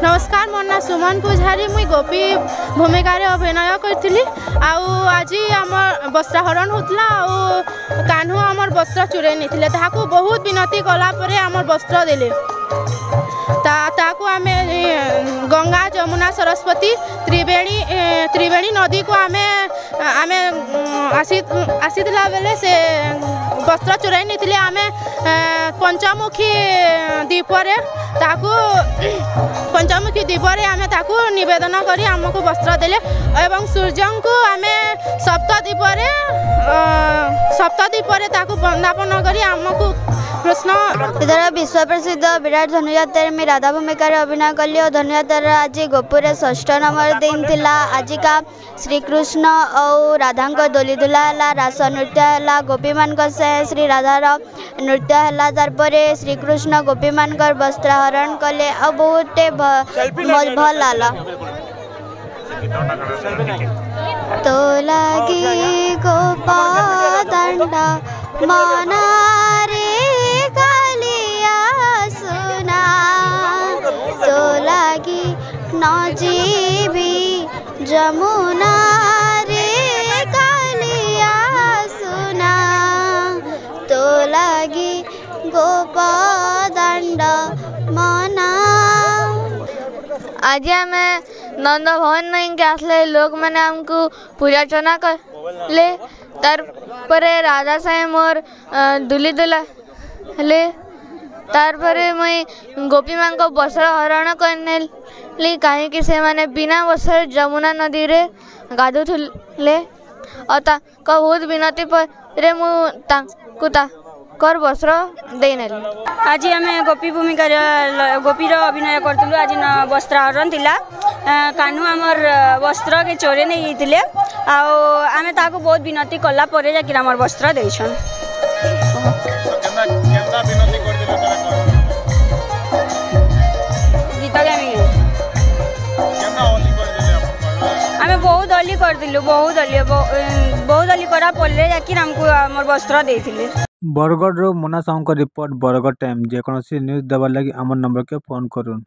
नमस्कार मो ना सुमन पुजारी मुई गोपी भूमिका अभिनय करी आज आम वस्त्रहरण होता कान्हू आमर वस्त्र चुरे नहीं ताकू बहुत विनती कलापर आम वस्त्र देले ताकू आमे गंगा जमुना सरस्वती त्रिवेणी नदी को आमे आमे आसीला बेले से वस्त्र चुराई नहीं आमे पंचमुखी दीपरे ताकू पंचमुखी दीपरे आमे ताकू निवेदन करी आमको वस्त्र देले एवं सूर्य को आमे सप्तदीपरे ताकू वंदापन करी आमको कृष्ण इधर विश्व प्रसिद्ध विराट धनुयात्रा में राधा भूमिका अभिनय कली और धनुयात्रा आज गोपुर 6 नंबर दिन थिला। आज का श्री कृष्ण और राधा दोली दुला है रास नृत्य है गोपी मान श्री राधार नृत्य है तारपर श्री कृष्ण गोपी मान वस्त्रहरण कले और बहुत भल लाला तो लगी गोपा दंडा माना रे कालिया सुना तो लगी नजीबी जमुना रे कालिया सुना तो लगी गोपा दंडा माना। आज आम नंद भवन नहीं के आसले लोक मैंने हमको पूजा अर्चना कले तार राधा साहे मोर दुली दुला हेले तार मुई गोपी माँ को वस्त्र हरण करने कहीं से माने बिना वस्त्र जमुना नदी रे गाधुले और बहुत विनती पर कर वस्त्र देने आज आम गोपी भूमिका गोपीर अभिनय करूँ। आज वस्त्रहरण थिला कान्हू आमर वस्त्र के चोरे नहीं जाते आम ताको बहुत विनती कला पर आमर वस्त्र देछन। गीत गामी आम बहुत अली कर बहुत अली करा पड़े जाकि आमको आमर वस्त्र देथिले। बरगढ़ मोना साहू रिपोर्ट बरगढ़ टाइम जेकोसी न्यूज देवार लगी आम नंबर के फोन करूँ।